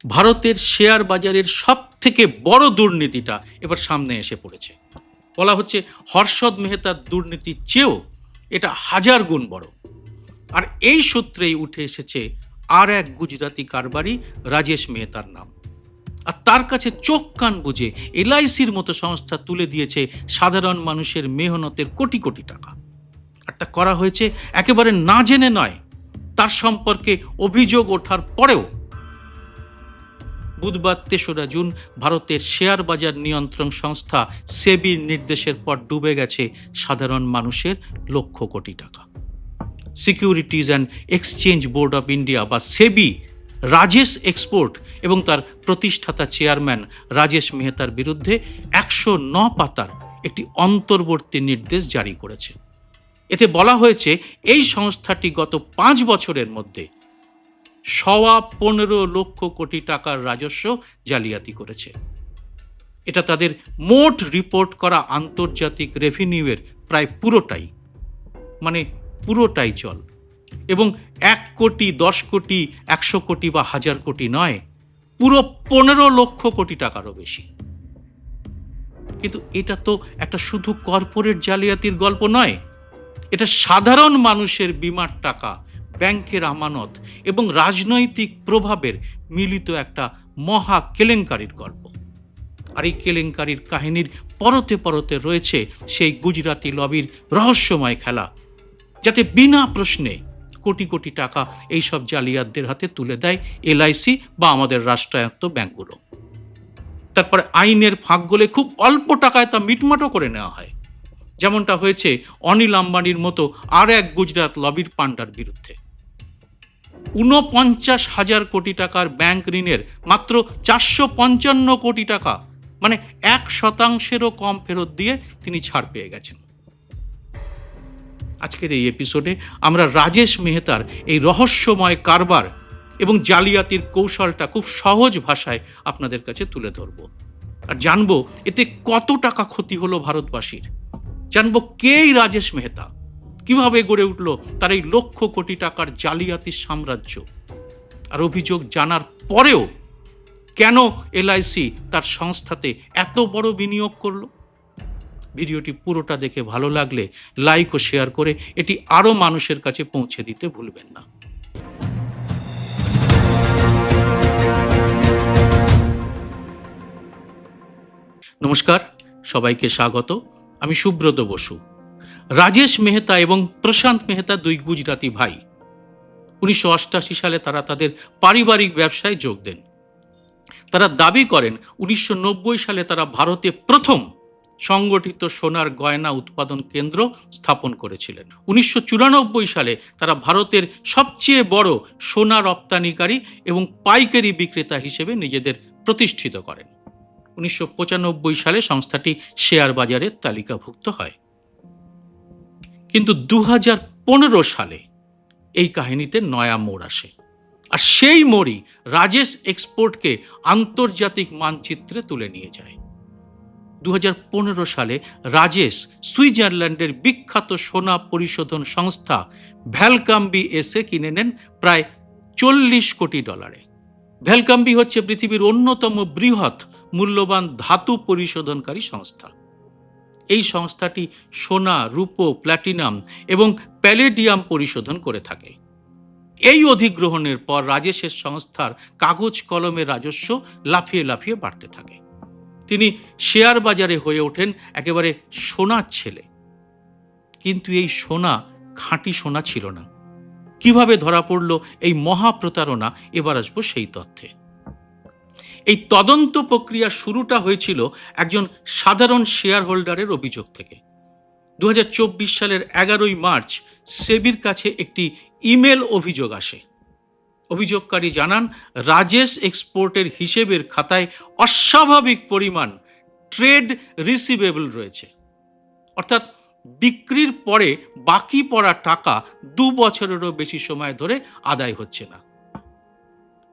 ভারতের শেয়ার বাজারের সব থেকে বড় দুর্নীতিটা এবার সামনে এসে পড়েছে। বলা হচ্ছে হর্ষদ মেহতার দুর্নীতির চেয়েও এটা 1000 গুণ বড়। আর এই সূত্রেই উঠে এসেছে আর এক গুজরাতি কারবারি রাজেশ মেহতার নাম। আর তার কাছে চোখ কান বুঝে এলআইসির মতো সংস্থা তুলে দিয়েছে সাধারণ মানুষের মেহনতের কোটি কোটি টাকা। আর তা করা হয়েছে একেবারে না জেনে নয়, তার সম্পর্কে অভিযোগ ওঠার পরেও। বুধবার ৩রা জুন ভারতের শেয়ার বাজার নিয়ন্ত্রণ সংস্থা সেবির নির্দেশের পর ডুবে গেছে সাধারণ মানুষের লক্ষ কোটি টাকা। Securities and exchange board of India বা সেবি রাজেশ এক্সপোর্ট এবং তার প্রতিষ্ঠাতা চেয়ারম্যান রাজেশ মেহতার বিরুদ্ধে ১০৯ পাতার একটি অন্তর্বর্তী নির্দেশ জারি করেছে। এতে বলা হয়েছে এই সংস্থাটি গত 5 বছরের মধ্যে ১৫ লক্ষ কোটি টাকার রাজস্ব জালিয়াতি করেছে। এটা তাদের মোট রিপোর্ট করা আন্তর্জাতিক রেভিনিউয়ের প্রায় পুরোটাই জল। এবং ১ কোটি, ১০ কোটি, ১০০ কোটি বা 1000 কোটি নয়, পুরো 15 লক্ষ কোটি টাকারও বেশি। কিন্তু এটা তো একটা শুধু কর্পোরেট জালিয়াতির গল্প নয়, এটা সাধারণ মানুষের বীমার টাকা, ব্যাংকের আমানত এবং রাজনৈতিক প্রভাবের মিলিত একটা মহা কেলেঙ্কারির গল্প। আর এই কেলেঙ্কারির কাহিনীর পরতে পরতে রয়েছে সেই গুজরাতি লবির রহস্যময় খেলা, যাতে বিনা প্রশ্নে কোটি কোটি টাকা এইসব জালিয়াতদের হাতে তুলে দেয় এলআইসি বা আমাদের রাষ্ট্রায়ত্ত ব্যাংকগুলো। তারপরে আইনের ফাঁক গলে খুব অল্প টাকায় তা মিটমাটও করে নেওয়া হয়, যেমনটা হয়েছে অনিল আম্বানির মতো আর এক গুজরাট লবির পান্ডার বিরুদ্ধে। ৪৯,০০০ কোটি টাকার ব্যাংক ঋণের মাত্র ৪৫৫ কোটি টাকা, মানে ১%-ও কম ফেরত দিয়ে তিনি ছাড় পেয়ে গেছেন। আজকের এই এপিসোডে আমরা রাজেশ মেহতার এই রহস্যময় কারবার এবং জালিয়াতির কৌশলটা খুব সহজ ভাষায় আপনাদের কাছে তুলে ধরব। আর জানবো এতে কত টাকা ক্ষতি হলো ভারতবাসীর। জানবো কে এই রাজেশ মেহতা, কিভাবে গড়ে উঠল তার এই লক্ষ কোটি টাকার জালিয়াতির সাম্রাজ্য। আর অভিযোগ জানার পরেও কেন এলআইসি তার সংস্থাতে এত বড় বিনিয়োগ করলো। ভিডিওটি পুরোটা দেখে ভালো লাগলে লাইক ও শেয়ার করে এটি আরও মানুষের কাছে পৌঁছে দিতে ভুলবেন না। নমস্কার, সবাইকে স্বাগত। আমি সুব্রত বসু। রাজেশ মেহতা এবং প্রশান্ত মেহতা দুই গুজরাতি ভাই। ১৯৮৮ সালে তারা তাদের পারিবারিক ব্যবসায় যোগ দেন। তারা দাবি করেন ১৯৯০ সালে তারা ভারতে প্রথম সংগঠিত সোনার গয়না উৎপাদন কেন্দ্র স্থাপন করেছিলেন। ১৯৯৪ সালে তারা ভারতের সবচেয়ে বড় সোনা রপ্তানিকারী এবং পাইকারি বিক্রেতা হিসেবে নিজেদের প্রতিষ্ঠিত করেন। ১৯৯৫ সালে সংস্থাটি শেয়ার বাজারে তালিকাভুক্ত হয়। কিন্তু ২০১৫ সালে এই কাহিনীতে নয়া মোড় আসে। আর সেই মোড়ই রাজেশ এক্সপোর্টকে আন্তর্জাতিক মানচিত্রে তুলে নিয়ে যায়। ২০১৫ সালে রাজেশ সুইজারল্যান্ডের বিখ্যাত সোনা পরিশোধন সংস্থা ভ্যালকাম্বি এসে কিনে নেন প্রায় $৪০ কোটি। ভ্যালকাম্বি হচ্ছে পৃথিবীর অন্যতম বৃহৎ মূল্যবান ধাতু পরিশোধনকারী সংস্থা। এই সংস্থাটি সোনা, রূপো, প্ল্যাটিনাম এবং প্যালেডিয়াম পরিশোধন করে থাকে। এই অধিগ্রহণের পর রাজেশের সংস্থার কাগজ কলমের রাজস্ব লাফিয়ে লাফিয়ে বাড়তে থাকে। তিনি শেয়ার বাজারে হয়ে ওঠেন একেবারে সোনার ছেলে। কিন্তু এই সোনা খাঁটি সোনা ছিল না। কিভাবে ধরা পড়ল এই মহাপ্রতারণা, এবার আসবো সেই তথ্যে। এই তদন্ত প্রক্রিয়া শুরুটা হয়েছিল একজন সাধারণ শেয়ার হোল্ডারের অভিযোগ থেকে। ২০২৪ সালের ১১ মার্চ সেবির কাছে একটি ইমেল অভিযোগ আসে। অভিযোগকারী জানান রাজেশ এক্সপোর্টের হিসেবের খাতায় অস্বাভাবিক পরিমাণ ট্রেড রিসিভেবল রয়েছে, অর্থাৎ বিক্রির পরে বাকি পড়া টাকা ২ বছরেরও বেশি সময় ধরে আদায় হচ্ছে না।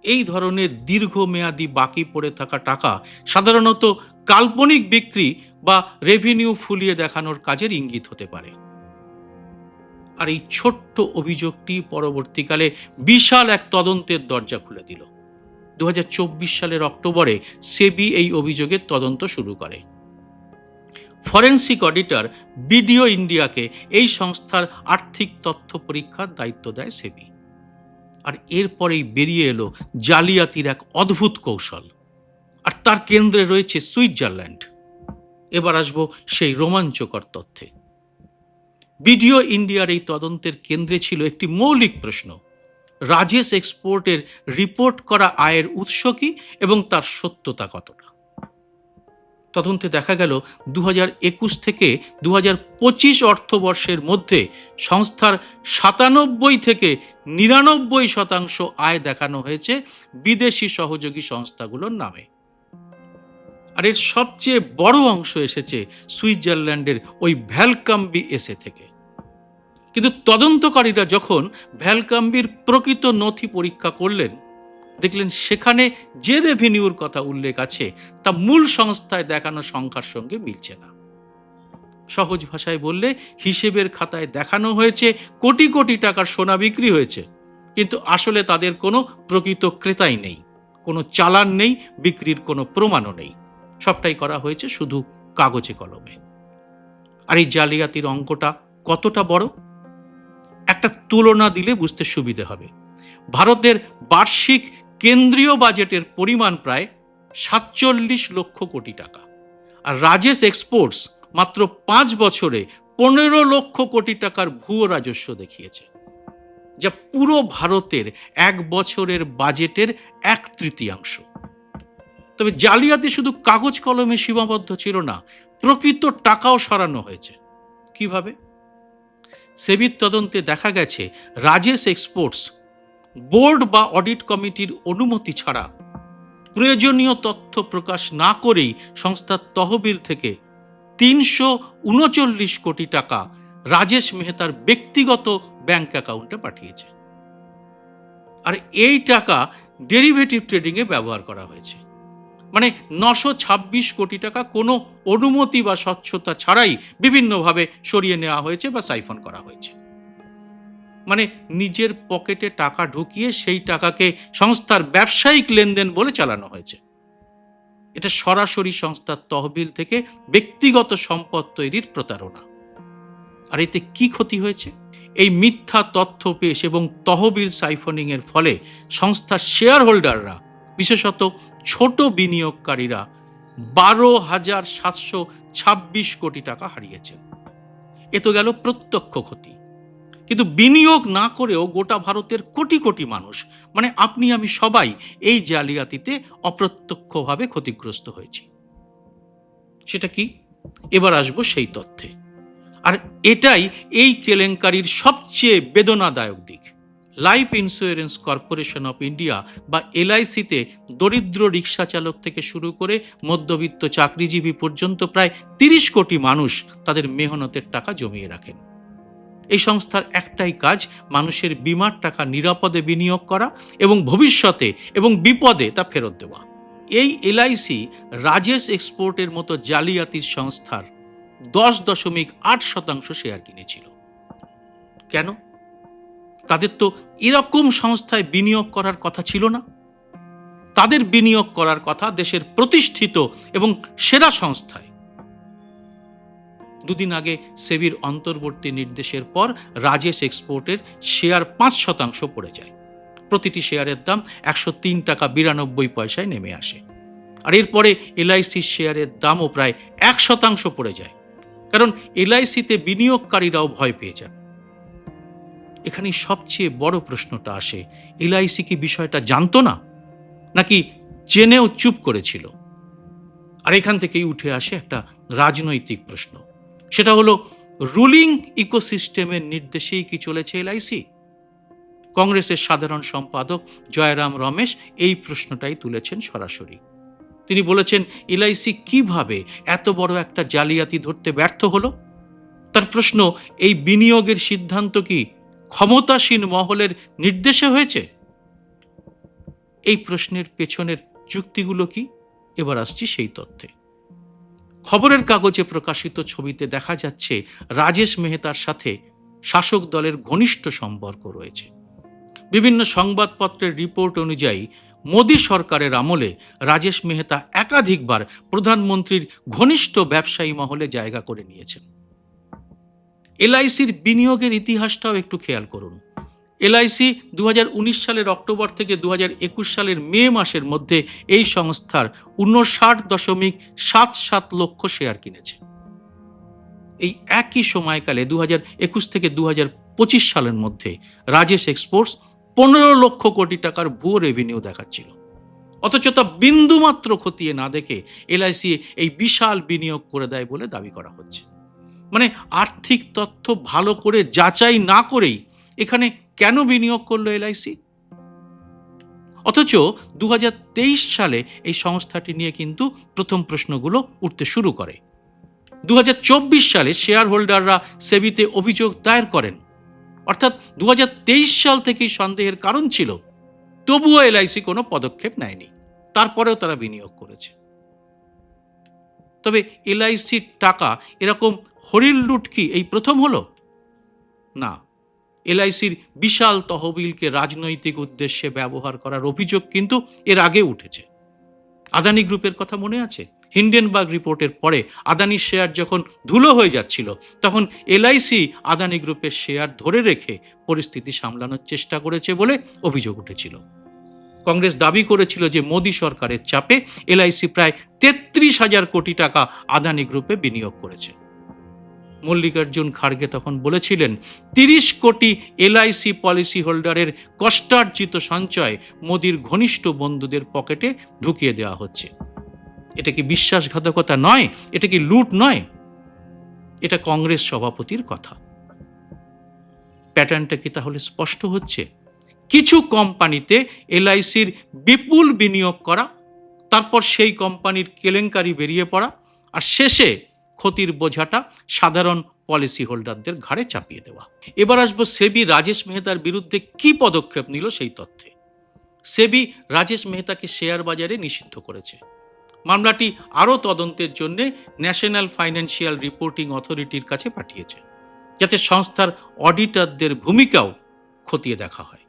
এই ধরনের দীর্ঘমেয়াদী বাকি পড়ে থাকা টাকা সাধারণত কাল্পনিক বিক্রি বা রেভিনিউ ফুলিয়ে দেখানোর কাজের ইঙ্গিত হতে পারে। আর এই ছোট্ট অভিযোগটি পরবর্তীকালে বিশাল এক তদন্তের দরজা খুলে দিল। 2024 সালের অক্টোবরে সেবি এই অভিযোগের তদন্ত শুরু করে। ফরেন্সিক অডিটর বিডিও ইন্ডিয়াকে এই সংস্থার আর্থিক তথ্য পরীক্ষার দায়িত্ব দেয় সেবি। আর এরপরেই বেরিয়ে এলো জালিয়াতির এক অদ্ভুত কৌশল, আর তার কেন্দ্রে রয়েছে সুইজারল্যান্ড। এবার আসবো সেই রোমাঞ্চকর তথ্যে। বিডিও ইন্ডিয়ার এই তদন্তের কেন্দ্রে ছিল একটি মৌলিক প্রশ্ন: রাজেশ এক্সপোর্টের রিপোর্ট করা আয়ের উৎস কি এবং তার সত্যতা কতটা। তদন্তে দেখা গেল 2021 থেকে 2025 অর্থবর্ষের মধ্যে সংস্থার 97 থেকে 99% আয় দেখানো হয়েছে বিদেশি সহযোগী সংস্থাগুলোর নামে। আর এর সবচেয়ে বড় অংশ এসেছে সুইজারল্যান্ডের ওই ভ্যালকাম্বি এসে থেকে। কিন্তু তদন্তকারীরা যখন ভ্যালকাম্বির প্রকৃত নথি পরীক্ষা করলেন, দেখলেন সেখানে যে রেভিনিউর কথা উল্লেখ আছে তা মূল সংস্থায় দেখানো সংখ্যার সঙ্গে মিলছে না। সহজ ভাষায় বললে, হিসেবের খাতায় দেখানো হয়েছে কোটি কোটি টাকার সোনা বিক্রি হয়েছে, কিন্তু আসলে তাদের কোনো প্রকৃত ক্রেতাই নেই, কোনো চালান নেই, বিক্রির কোনো প্রমাণও নেই। সবটাই করা হয়েছে শুধু কাগজে কলমে। আর এই জালিয়াতির অঙ্কটা কতটা বড়, একটা তুলনা দিলে বুঝতে সুবিধে হবে। ভারতের বার্ষিক কেন্দ্রীয় বাজেটের পরিমাণ প্রায় 47 লক্ষ কোটি টাকা, আর রাজেশ এক্সপোর্টস মাত্র 5 বছরে 15 লক্ষ কোটি টাকার ভুয়ো রাজস্ব দেখিয়েছে, যা পুরো ভারতের 1 বছরের বাজেটের 1/3। তবে জালিয়াতি শুধু কাগজ কলমে সীমাবদ্ধ ছিল না, প্রকৃত টাকাও সরানো হয়েছে। কিভাবে? সেবির তদন্তে দেখা গেছে রাজেশ এক্সপোর্টস বোর্ড বা অডিট কমিটির অনুমতি ছাড়া, প্রয়োজনীয় তথ্য প্রকাশ না করেই সংস্থার তহবিল থেকে 339 কোটি টাকা রাজেশ মেহতার ব্যক্তিগত ব্যাংক অ্যাকাউন্টে পাঠিয়েছে। আর এই টাকা ডেরিভেটিভ ট্রেডিংয়ে ব্যবহার করা হয়েছে। মানে 926 কোটি টাকা কোনো অনুমতি বা স্বচ্ছতা ছাড়াই বিভিন্নভাবে সরিয়ে নেওয়া হয়েছে বা সাইফন করা হয়েছে। মানে নিজের পকেটে টাকা ঢুকিয়ে সেই টাকাকে সংস্থার ব্যবসায়িক লেনদেন বলে চালানো হয়েছে। এটা সরাসরি সংস্থার তহবিল থেকে ব্যক্তিগত সম্পদ তৈরির প্রতারণা। আর এতে কি ক্ষতি হয়েছে? এই মিথ্যা তথ্য পেশ এবং তহবিল সাইফনিং এর ফলে সংস্থার শেয়ার হোল্ডাররা, বিশেষত ছোট বিনিয়োগকারীরা 12,726 কোটি টাকা হারিয়েছেন। এ তো গেল প্রত্যক্ষ ক্ষতি। কিন্তু বিনিয়োগ না করেও গোটা ভারতের কোটি কোটি মানুষ, মানে আপনি আমি সবাই এই জালিয়াতিতে অপ্রত্যক্ষভাবে ক্ষতিগ্রস্ত হয়েছি। সেটা কি? এবার আসবো সেই তথ্যে। আর এটাই এই কেলেঙ্কারির সবচেয়ে বেদনাদায়ক দিক। Life insurance corporation of India বা এলআইসিতে দরিদ্র রিক্সা চালক থেকে শুরু করে মধ্যবিত্ত চাকরিজীবী পর্যন্ত প্রায় 30 কোটি মানুষ তাদের মেহনতের টাকা জমিয়ে রাখেন। এই সংস্থার একটাই কাজ, মানুষের বীমার টাকা নিরাপদে বিনিয়োগ করা এবং ভবিষ্যতে এবং বিপদে তা ফেরত দেওয়া। এই এলআইসি রাজেশ এক্সপোর্টের মতো জালিয়াতির সংস্থার 10.8% শেয়ার কিনেছিল। কেন? তাদের তো এরকম সংস্থায় বিনিয়োগ করার কথা ছিল না। তাদের বিনিয়োগ করার কথা দেশের প্রতিষ্ঠিত এবং সেরা সংস্থায়। দুদিন আগে সেবির অন্তর্বর্তী নির্দেশের পর রাজেশ এক্সপোর্টের শেয়ার 5% পড়ে যায়। প্রতিটি শেয়ারের দাম 103 টাকা 92 পয়সায় নেমে আসে। আর এরপরে এলআইসির শেয়ারের দামও প্রায় 1% পড়ে যায়, কারণ এলআইসিতে বিনিয়োগকারীরাও ভয় পেয়ে যান। এখানে সবচেয়ে বড় প্রশ্নটা আসে, এলআইসি কি বিষয়টা জানতো না, নাকি জেনেও চুপ করেছিল? আর এখান থেকেই উঠে আসে একটা রাজনৈতিক প্রশ্ন। সেটা হলো, রুলিং ইকোসিস্টেমের নির্দেশেই কি চলেছে এলআইসি? কংগ্রেসের সাধারণ সম্পাদক জয়রাম রমেশ এই প্রশ্নটাই তুলেছেন সরাসরি। তিনি বলেছেন, এলআইসি কিভাবে এত বড় একটা জালিয়াতি ধরতে ব্যর্থ হলো? তার প্রশ্ন, এই বিনিয়োগের সিদ্ধান্ত কি ক্ষমতাসীন মহলের নির্দেশে হয়েছে? এই প্রশ্নের পেছনের যুক্তিগুলো কি? এবার আসছি সেই তথ্যে। খবরের কাগজে প্রকাশিত ছবিতে দেখা যাচ্ছে রাজেশ মেহতার সাথে শাসক দলের ঘনিষ্ঠ সম্পর্ক রয়েছে। বিভিন্ন সংবাদপত্রের রিপোর্ট অনুযায়ী মোদী সরকারের আমলে রাজেশ মেহতা একাধিকবার প্রধানমন্ত্রীর ঘনিষ্ঠ ব্যবসায়ী মহলে জায়গা করে নিয়েছেন। এলআইসির বিনিয়োগের ইতিহাসটাও একটু খেয়াল করুন। এলআইসি 2019 সালের অক্টোবর থেকে 2021 সালের মে মাসের মধ্যে এই সংস্থার 59.77 লক্ষ শেয়ার কিনেছে। এই একই সময়কালে 2021 থেকে 2025 সালের মধ্যে রাজেশ এক্সপোর্টস 15 লক্ষ কোটি টাকার ভুয়ো রেভিনিউ দেখাচ্ছিল। অথচ তা বিন্দুমাত্র খতিয়ে না দেখে এলআইসি এই বিশাল বিনিয়োগ করে দেয় বলে দাবি করা হচ্ছে। মানে আর্থিক তথ্য ভালো করে যাচাই না করেই এখানে কেন বিনিয়োগ করলো এলআইসি? অথচ 2023 সালে এই সংস্থাটি নিয়ে কিন্তু প্রথম প্রশ্নগুলো উঠতে শুরু করে। 2024 সালে শেয়ার হোল্ডাররা সেবিতে অভিযোগ দায়ের করেন, অর্থাৎ 2023 সাল থেকেই সন্দেহের কারণ ছিল, তবুও এলআইসি কোনো পদক্ষেপ নেয়নি, তারপরেও তারা বিনিয়োগ করেছে। তবে এলআইসির টাকা এরকম হরিল লুট কি এই প্রথম হলো? না, এলআইসির বিশাল তহবিলকে রাজনৈতিক উদ্দেশ্যে ব্যবহার করার অভিযোগ কিন্তু এর আগে উঠেছে। আদানি গ্রুপের কথা মনে আছে? হিন্ডেনবার্গ রিপোর্টের পরে আদানির শেয়ার যখন ধুলো হয়ে যাচ্ছিল, তখন এলআইসি আদানি গ্রুপের শেয়ার ধরে রেখে পরিস্থিতি সামলানোর চেষ্টা করেছে বলে অভিযোগ উঠেছিল। কংগ্রেস দাবি করেছিল যে মোদী সরকারের চাপে এলআইসি প্রায় 33,000 কোটি টাকা আদানি গ্রুপে বিনিয়োগ করেছে। মল্লিকার্জুন খাড়গে তখন বলেছিলেন 30 কোটি এলআইসি পলিসি হোল্ডারের কষ্টার্জিত সঞ্চয় মোদির ঘনিষ্ঠ বন্ধুদের পকেটে ঢুকিয়ে দেওয়া হচ্ছে। এটা কি বিশ্বাসঘাতকতা নয়? এটা কি লুট নয়? এটা কংগ্রেস সভাপতির কথা। প্যাটার্নটা কি তাহলে স্পষ্ট হচ্ছে? কিছু কোম্পানিতে এলআইসির বিপুল বিনিয়োগ করা, তারপর সেই কোম্পানির কেলেঙ্কারি বেরিয়ে পড়া, আর শেষে ক্ষতির বোঝাটা সাধারণ পলিসি হোল্ডারদের ঘাড়ে চাপিয়ে দেওয়া। এবার আসবো সেবি রাজেশ মেহতার বিরুদ্ধে কি পদক্ষেপ নিল সেই তথ্যে। সেবি রাজেশ মেহতাকে শেয়ার বাজারে নিষিদ্ধ করেছে। মামলাটি আরও তদন্তের জন্য ন্যাশনাল ফাইন্যান্সিয়াল রিপোর্টিং অথরিটির কাছে পাঠিয়েছে, যাতে সংস্থার অডিটরদের ভূমিকাও খতিয়ে দেখা হয়।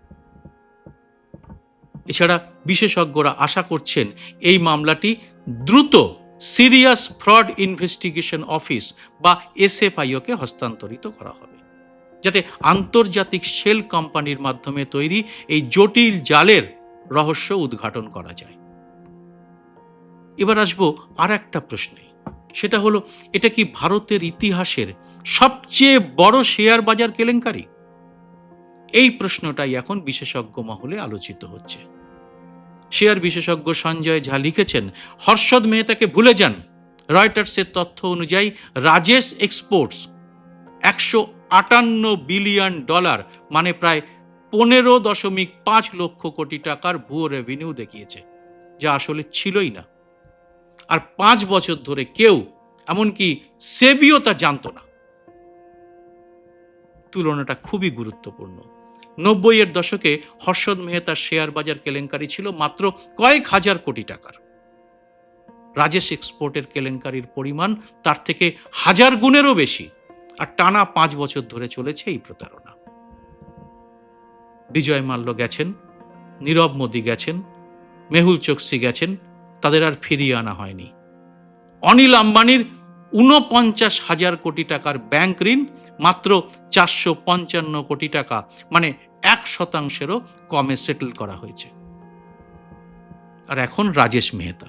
এছাড়া বিশেষজ্ঞরা আশা করছেন এই মামলাটি দ্রুত সিরিয়াস ফ্রড ইনভেস্টিগেশন অফিস বা এসএফআইওকে হস্তান্তরিত করা হবে, যাতে আন্তর্জাতিক শেল কোম্পানির মাধ্যমে তৈরি এই জটিল জালের রহস্য উদ্ঘাটন করা যায়। এবার আসবো আর একটা প্রশ্নে, সেটা হলো, এটা কি ভারতের ইতিহাসের সবচেয়ে বড় শেয়ার বাজার কেলেঙ্কারি? এই প্রশ্নটাই এখন বিশেষজ্ঞ মহলে আলোচিত হচ্ছে। শেয়ার বিশেষজ্ঞ সঞ্জয় ঝা লিখেছেন, হর্ষদ মেহতাকে ভুলে যান। রয়টার্সের তথ্য অনুযায়ী রাজেশ এক্সপোর্টস 158 বিলিয়ন ডলার মানে প্রায় 15.5 লক্ষ কোটি টাকার ভুয়ো রেভিনিউ দেখিয়েছে, যা আসলে ছিলই না। আর 5 বছর ধরে কেউ, এমনকি সেবিও তা জানত না। তুলনাটা খুবই গুরুত্বপূর্ণ। 90-এর দশকে হর্ষদ মেহতার শেয়ার বাজার কেলেঙ্কারি ছিল মাত্র কয়েক হাজার কোটি টাকার। রাজেশ এক্সপোর্টের কেলেঙ্কারির পরিমাণ তার থেকে 1000 গুণেরও বেশি, আর টানা 5 বছর ধরে চলেছে এই প্রতারণা। বিজয় মাল্য গেছেন, নীরব মোদি গেছেন, মেহুল চোকসি গেছেন, তাদের আর ফিরিয়ে আনা হয়নি। অনিল আম্বানির 49,000 কোটি টাকার ব্যাংক ঋণ মাত্র 455 কোটি টাকা মানে 1%-ও কমে সেটেল করা হয়েছে। আর এখন রাজেশ মেহতা।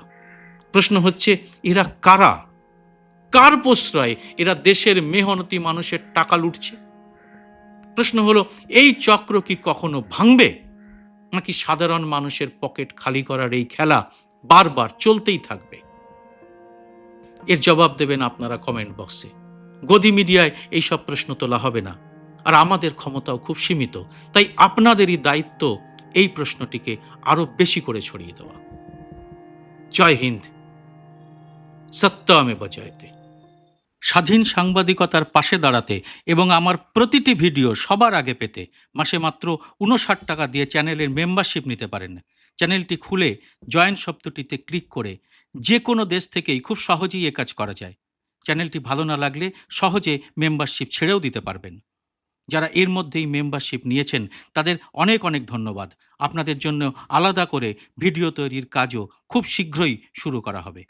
প্রশ্ন হচ্ছে, এরা কারা? কার প্রশ্রয়ে এরা দেশের মেহনতি মানুষের টাকা লুটছে? প্রশ্ন হলো, এই চক্র কি কখনো ভাঙবে, নাকি সাধারণ মানুষের পকেট খালি করার এই খেলা বারবার চলতেই থাকবে? এর জবাব দেবেন আপনারা কমেন্ট বক্সে। গদি মিডিয়ায় এইসব প্রশ্ন তোলা হবে না, আর আমাদের ক্ষমতাও খুব সীমিত, তাই আপনাদেরই দায়িত্ব এই প্রশ্নটিকে আরো বেশি করে ছড়িয়ে দেওয়া। জয় হিন্দ, সত্যমেব জয়তে। স্বাধীন সাংবাদিকতার পাশে দাঁড়াতে এবং আমার প্রতিটি ভিডিও সবার আগে পেতে মাসে মাত্র 59 টাকা দিয়ে চ্যানেলের মেম্বারশিপ নিতে পারেন। চ্যানেলটি খুলে জয়েন শব্দটিতে ক্লিক করে যে কোনো দেশ থেকেই খুব সহজেই এ কাজ করা যায়। চ্যানেলটি ভালো না লাগলে সহজে মেম্বারশিপ ছেড়েও দিতে পারবেন। যারা এর মধ্যেই মেম্বারশিপ নিয়েছেন তাদের অনেক অনেক ধন্যবাদ। আপনাদের জন্য আলাদা করে ভিডিও তৈরির কাজও খুব শীঘ্রই শুরু করা হবে।